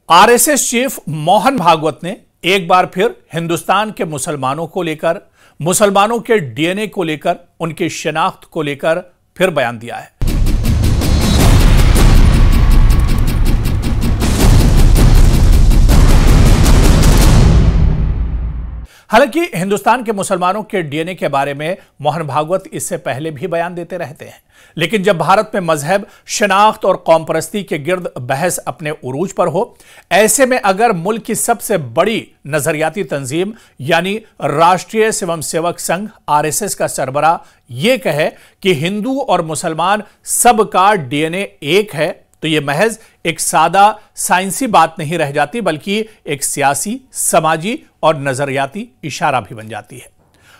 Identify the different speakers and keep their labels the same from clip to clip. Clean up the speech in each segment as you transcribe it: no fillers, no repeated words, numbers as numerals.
Speaker 1: RSS chief Mohan Bhagwat ने एक बार फिर हिंदुस्तान के मुसलमानों को लेकर, मुसलमानों के डीएनए को लेकर, उनकी शनाख्त को लेकर फिर बयान दिया है। हालांकि हिंदुस्तान के मुसलमानों के डीएनए के बारे में मोहन भागवत इससे पहले भी बयान देते रहते हैं, लेकिन जब भारत में मजहब, शनाख्त और कौम परस्ती के गिर्द बहस अपने उरूज पर हो, ऐसे में अगर मुल्क की सबसे बड़ी नजरियाती तंजीम यानी राष्ट्रीय स्वयंसेवक संघ आरएसएस का सरबराह यह कहे कि हिंदू और मुसलमान सबका डीएनए एक है, तो यह महज एक सादा साइंसी बात नहीं रह जाती, बल्कि एक सियासी, समाजी और नजरियाती इशारा भी बन जाती है।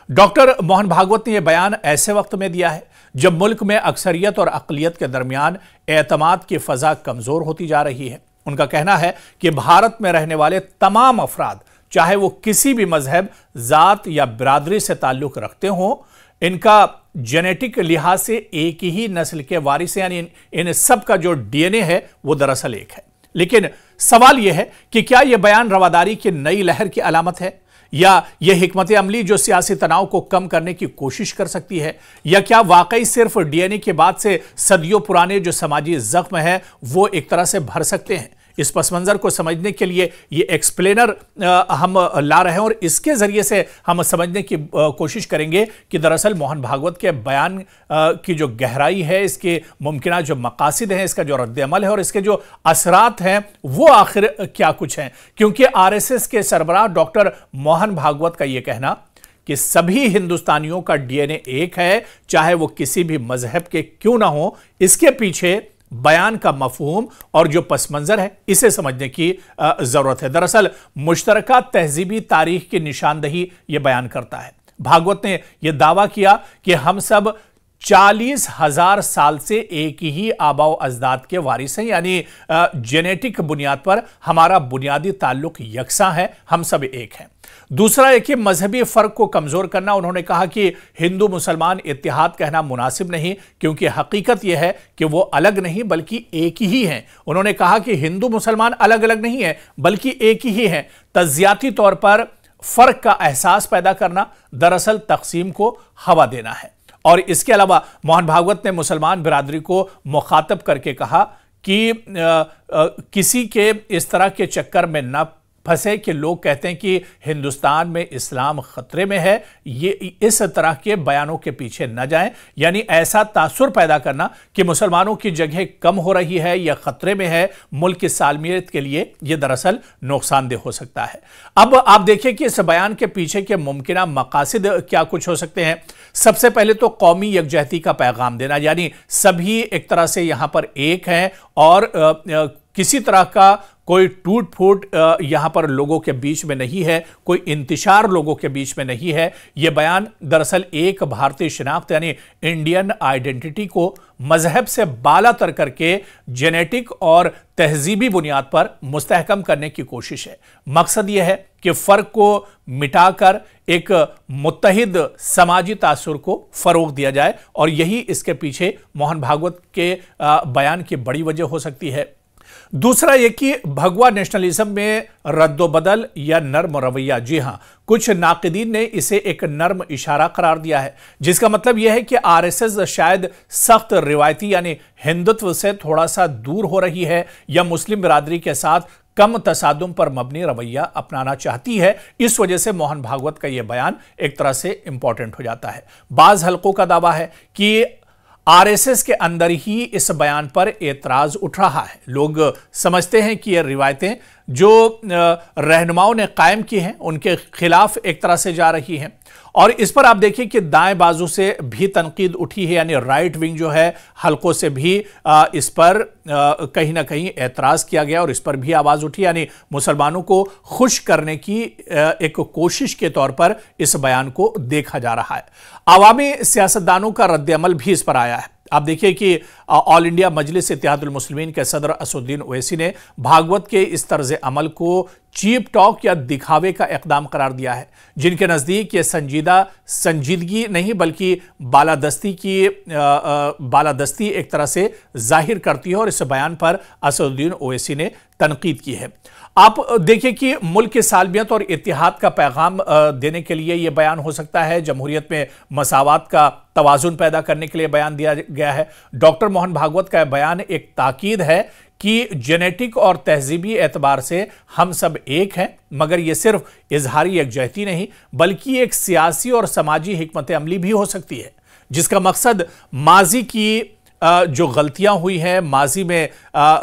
Speaker 1: डॉक्टर मोहन भागवत ने यह बयान ऐसे वक्त में दिया है जब मुल्क में अक्सरियत और अक़लियत के दरमियान एतमाद की फजा कमजोर होती जा रही है। उनका कहना है कि भारत में रहने वाले तमाम अफराद, चाहे वो किसी भी मजहब, जात या बिरादरी से ताल्लुक रखते हों, इनका जेनेटिक लिहाज से एक ही नस्ल के वारिस, यानी इन सब का जो डीएनए है वो दरअसल एक है। लेकिन सवाल यह है कि क्या यह बयान रवादारी की नई लहर की अलामत है, या यह हिकमत अमली जो सियासी तनाव को कम करने की कोशिश कर सकती है, या क्या वाकई सिर्फ डीएनए के बाद से सदियों पुराने जो समाजी जख्म है वो एक तरह से भर सकते हैं। इस पस मंजर को समझने के लिए ये एक्सप्लेनर हम ला रहे हैं और इसके जरिए से हम समझने की कोशिश करेंगे कि दरअसल मोहन भागवत के बयान की जो गहराई है, इसके मुमकिन जो मकासिद हैं, इसका जो रद्द-ए-अमल है और इसके जो असरात हैं वो आखिर क्या कुछ हैं। क्योंकि आरएसएस के सरबराह डॉक्टर मोहन भागवत का यह कहना कि सभी हिंदुस्तानियों का डीएनए एक है, चाहे वो किसी भी मजहब के क्यों ना हो, इसके पीछे बयान का मफहूम और जो पस मंजर है इसे समझने की जरूरत है। दरअसल मुश्तरका तहजीबी तारीख की निशानदही यह बयान करता है। भागवत ने यह दावा किया कि हम सब 40,000 साल से एक ही आबाओ अजदाद के वारिस हैं, यानी जेनेटिक बुनियाद पर हमारा बुनियादी ताल्लुक यकसा है, हम सब एक हैं। दूसरा एक ही मजहबी फर्क को कमजोर करना। उन्होंने कहा कि हिंदू मुसलमान इत्तेहाद कहना मुनासिब नहीं, क्योंकि हकीकत यह है कि वो अलग नहीं बल्कि एक ही हैं। उन्होंने कहा कि हिंदू मुसलमान अलग अलग नहीं है बल्कि एक ही हैं। तज्जियाती तौर पर फर्क का एहसास पैदा करना दरअसल तकसीम को हवा देना है। और इसके अलावा मोहन भागवत ने मुसलमान बिरादरी को मुखातब करके कहा कि किसी के इस तरह के चक्कर में न फंसे कि लोग कहते हैं कि हिंदुस्तान में इस्लाम खतरे में है। ये इस तरह के बयानों के पीछे न जाएं, यानी ऐसा तासुर पैदा करना कि मुसलमानों की जगह कम हो रही है या खतरे में है, मुल्क की सालमियत के लिए यह दरअसल नुकसानदेह हो सकता है। अब आप देखिए कि इस बयान के पीछे के मुमकिन मकासिद क्या कुछ हो सकते हैं। सबसे पहले तो कौमी यकजहती का पैगाम देना, यानी सभी एक तरह से यहां पर एक हैं और किसी तरह का कोई टूट फूट यहां पर लोगों के बीच में नहीं है, कोई इंतशार लोगों के बीच में नहीं है। यह बयान दरअसल एक भारतीय शनाख्त यानी इंडियन आइडेंटिटी को मजहब से बालातर करके जेनेटिक और तहजीबी बुनियाद पर मुस्तहकम करने की कोशिश है। मकसद यह है कि फर्क को मिटाकर एक मुत्तहिद समाजी तासुर को फरोग दिया जाए, और यही इसके पीछे मोहन भागवत के बयान की बड़ी वजह हो सकती है। दूसरा यह कि भगवा नेशनलिज्म में रद्दोबदल या नर्म रवैया, जी हां, कुछ नाक़िदीन ने इसे एक नर्म इशारा करार दिया है, जिसका मतलब यह है कि आरएसएस शायद सख्त रिवायती यानी हिंदुत्व से थोड़ा सा दूर हो रही है, या मुस्लिम बिरादरी के साथ कम तसादुम पर मबनी रवैया अपनाना चाहती है। इस वजह से मोहन भागवत का यह बयान एक तरह से इंपॉर्टेंट हो जाता है। बाज हलकों का दावा है कि आरएसएस के अंदर ही इस बयान पर एतराज उठ रहा है। लोग समझते हैं कि ये रिवायतें जो रहनुमाओं ने कायम की हैं उनके खिलाफ एक तरह से जा रही हैं, और इस पर आप देखिए कि दाएं बाजू से भी तनकीद उठी है, यानी राइट विंग जो है हलकों से भी इस पर कहीं ना कहीं एतराज किया गया और इस पर भी आवाज उठी, यानी मुसलमानों को खुश करने की एक कोशिश के तौर पर इस बयान को देखा जा रहा है। अवामी सियासतदानों का रद्द-ए-अमल भी इस पर आया है। आप देखिए कि ऑल इंडिया मजलिस इत्तेहादुल मुस्लिमीन के सदर असदुद्दीन ओवैसी ने भागवत के इस तर्ज अमल को चीप टॉक या दिखावे का इकदाम करार दिया है, जिनके नजदीक ये संजीदगी नहीं बल्कि बालादस्ती एक तरह से जाहिर करती है। और इस बयान पर असदुद्दीन ओवैसी ने तनकीद की है। आप देखिए कि मुल्क की सालमियत और इत्तेहाद का पैगाम देने के लिए यह बयान हो सकता है, जमहूरियत में मसावात का तवाजुन पैदा करने के लिए बयान दिया गया है। डॉक्टर मोहन भागवत का बयान एक ताकीद है कि जेनेटिक और तहजीबी एतबार से हम सब एक हैं, मगर यह सिर्फ इजहारी यकजहती नहीं बल्कि एक सियासी और समाजी हिकमत अमली भी हो सकती है, जिसका मकसद माजी की जो गलतियां हुई हैं, माजी में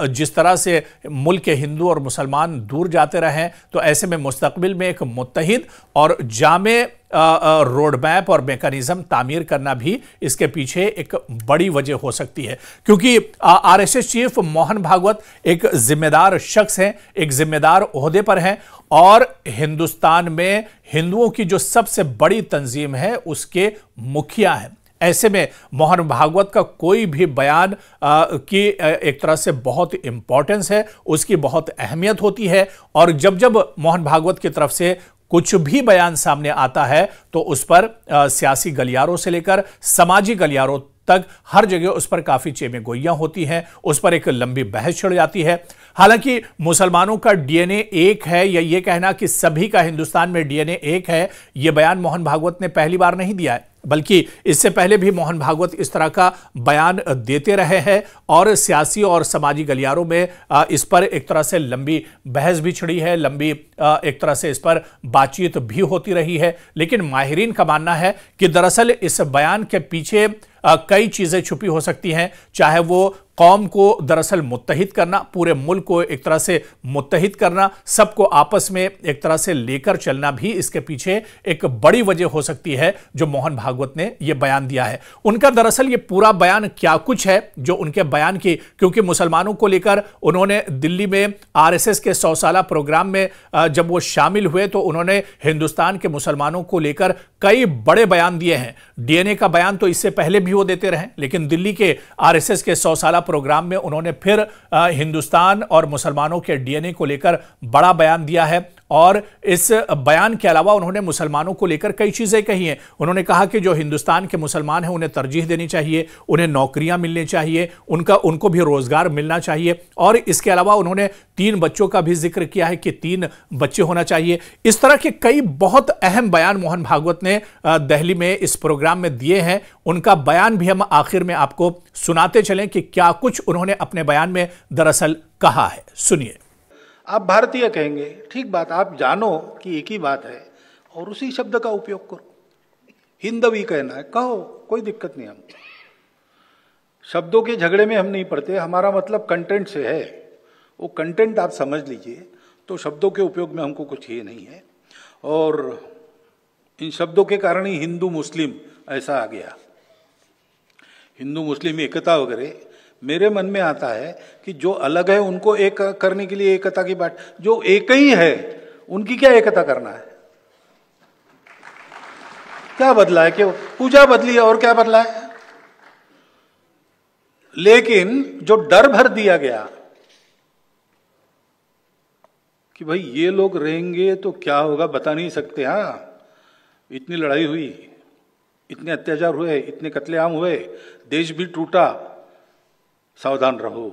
Speaker 1: जिस तरह से मुल्क के हिंदू और मुसलमान दूर जाते रहे, तो ऐसे में मुस्तकबिल में एक मुत्तहिद और जामे रोड मैप और मैकेनिज्म तामीर करना भी इसके पीछे एक बड़ी वजह हो सकती है। क्योंकि आरएसएस चीफ मोहन भागवत एक जिम्मेदार शख्स हैं, एक जिम्मेदार ओहदे पर हैं और हिंदुस्तान में हिंदुओं की जो सबसे बड़ी तंजीम है उसके मुखिया हैं। ऐसे में मोहन भागवत का कोई भी बयान की एक तरह से बहुत इंपॉर्टेंस है, उसकी बहुत अहमियत होती है। और जब जब मोहन भागवत की तरफ से कुछ भी बयान सामने आता है तो उस पर सियासी गलियारों से लेकर समाजी गलियारों तक हर जगह उस पर काफी चेमें गोइयां होती हैं, उस पर एक लंबी बहस छिड़ जाती है। हालांकि मुसलमानों का डीएनए एक है या यह कहना कि सभी का हिंदुस्तान में डीएनए एक है, यह बयान मोहन भागवत ने पहली बार नहीं दिया है, बल्कि इससे पहले भी मोहन भागवत इस तरह का बयान देते रहे हैं और सियासी और समाजी गलियारों में इस पर एक तरह से लंबी बहस भी छिड़ी है, लंबी एक तरह से इस पर बातचीत भी होती रही है। लेकिन माहिरीन का मानना है कि दरअसल इस बयान के पीछे कई चीजें छुपी हो सकती हैं, चाहे वो कौम को दरअसल मुत्तहिद करना, पूरे मुल्क को एक तरह से मुत्तहिद करना, सबको आपस में एक तरह से लेकर चलना भी इसके पीछे एक बड़ी वजह हो सकती है जो मोहन भागवत ने यह बयान दिया है। उनका दरअसल ये पूरा बयान क्या कुछ है जो उनके बयान की, क्योंकि मुसलमानों को लेकर उन्होंने दिल्ली में आरएसएस के 100 साला प्रोग्राम में जब वो शामिल हुए तो उन्होंने हिंदुस्तान के मुसलमानों को लेकर कई बड़े बयान दिए हैं। डीएनए का बयान तो इससे पहले भी वो देते रहे, लेकिन दिल्ली के आरएसएस के 100 साला प्रोग्राम में उन्होंने फिर हिंदुस्तान और मुसलमानों के डीएनए को लेकर बड़ा बयान दिया है। और इस बयान के अलावा उन्होंने मुसलमानों को लेकर कई चीजें कही हैं। उन्होंने कहा कि जो हिंदुस्तान के मुसलमान हैं उन्हें तरजीह देनी चाहिए, उन्हें नौकरियां मिलनी चाहिए, उनको भी रोजगार मिलना चाहिए। और इसके अलावा उन्होंने 3 बच्चों का भी जिक्र किया है कि 3 बच्चे होना चाहिए। इस तरह के कई बहुत अहम बयान मोहन भागवत ने दिल्ली में इस प्रोग्राम में दिए हैं। उनका बयान भी हम आखिर में आपको सुनाते चलें कि क्या कुछ उन्होंने अपने बयान में दरअसल कहा है। सुनिए।
Speaker 2: आप भारतीय कहेंगे, ठीक बात, आप जानो कि एक ही बात है और उसी शब्द का उपयोग करो। हिंदवी कहना है, कहो, कोई दिक्कत नहीं। हम शब्दों के झगड़े में हम नहीं पड़ते, हमारा मतलब कंटेंट से है। वो कंटेंट आप समझ लीजिए, तो शब्दों के उपयोग में हमको कुछ ये नहीं है। और इन शब्दों के कारण ही हिंदू मुस्लिम ऐसा आ गया, हिंदू मुस्लिम एकता वगैरह। मेरे मन में आता है कि जो अलग है उनको एक करने के लिए एकता की बात, जो एक ही है उनकी क्या एकता करना है? क्या बदला है? कि पूजा बदली है और क्या बदला है? लेकिन जो डर भर दिया गया कि भाई ये लोग रहेंगे तो क्या होगा बता नहीं सकते। हाँ, इतनी लड़ाई हुई, इतने अत्याचार हुए, इतने कत्लेआम हुए, देश भी टूटा, सावधान रहो।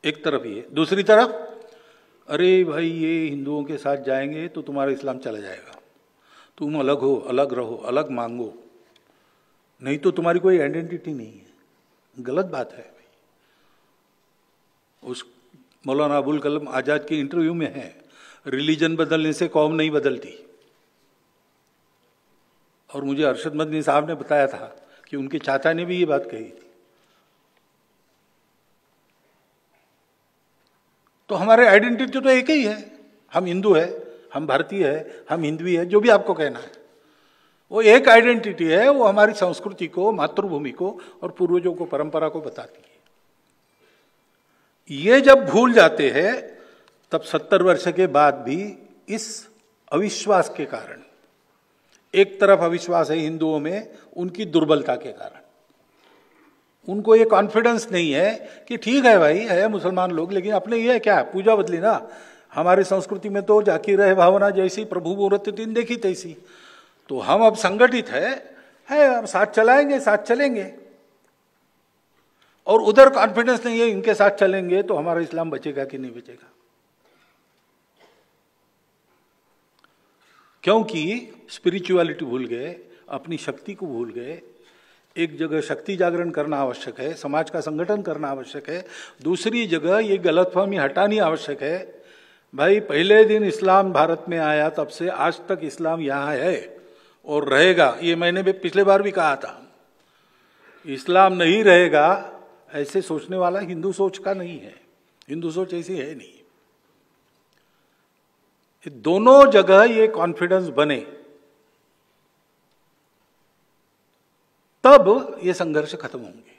Speaker 2: एक तरफ ये, दूसरी तरफ अरे भाई ये हिंदुओं के साथ जाएंगे तो तुम्हारा इस्लाम चला जाएगा, तुम अलग हो, अलग रहो, अलग मांगो, नहीं तो तुम्हारी कोई आइडेंटिटी नहीं है। गलत बात है भाई। उस मौलाना अबुल कलाम आजाद के इंटरव्यू में है, रिलीजन बदलने से कौम नहीं बदलती। और मुझे अरशद मदनी साहब ने बताया था कि उनके चाचा ने भी ये बात कही थी। तो हमारे आइडेंटिटी तो एक ही है, हम हिंदू है, हम भारतीय है, हम हिंदवी है, जो भी आपको कहना है, वो एक आइडेंटिटी है। वो हमारी संस्कृति को, मातृभूमि को और पूर्वजों को, परंपरा को बताती है। ये जब भूल जाते हैं तब 70 वर्ष के बाद भी इस अविश्वास के कारण, एक तरफ अविश्वास है हिंदुओं में उनकी दुर्बलता के कारण, उनको ये कॉन्फिडेंस नहीं है कि ठीक है भाई है मुसलमान लोग, लेकिन अपने ये क्या पूजा बदली ना, हमारी संस्कृति में तो जाकी रहे भावना जैसी, प्रभु मुहूर्त तीन देखी तैसी। तो हम अब संगठित है अब साथ चलाएंगे, साथ चलेंगे। और उधर कॉन्फिडेंस नहीं है, इनके साथ चलेंगे तो हमारा इस्लाम बचेगा कि नहीं बचेगा। क्योंकि स्पिरिचुअलिटी भूल गए, अपनी शक्ति को भूल गए। एक जगह शक्ति जागरण करना आवश्यक है, समाज का संगठन करना आवश्यक है। दूसरी जगह ये गलतफहमी हटानी आवश्यक है। भाई पहले दिन इस्लाम भारत में आया तब से आज तक इस्लाम यहाँ है और रहेगा। ये मैंने भी पिछले बार भी कहा था, इस्लाम नहीं रहेगा ऐसे सोचने वाला हिंदू सोच का नहीं है। हिंदू सोच ऐसी है नहीं। दोनों जगह ये कॉन्फिडेंस बने तब ये संघर्ष खत्म होंगे।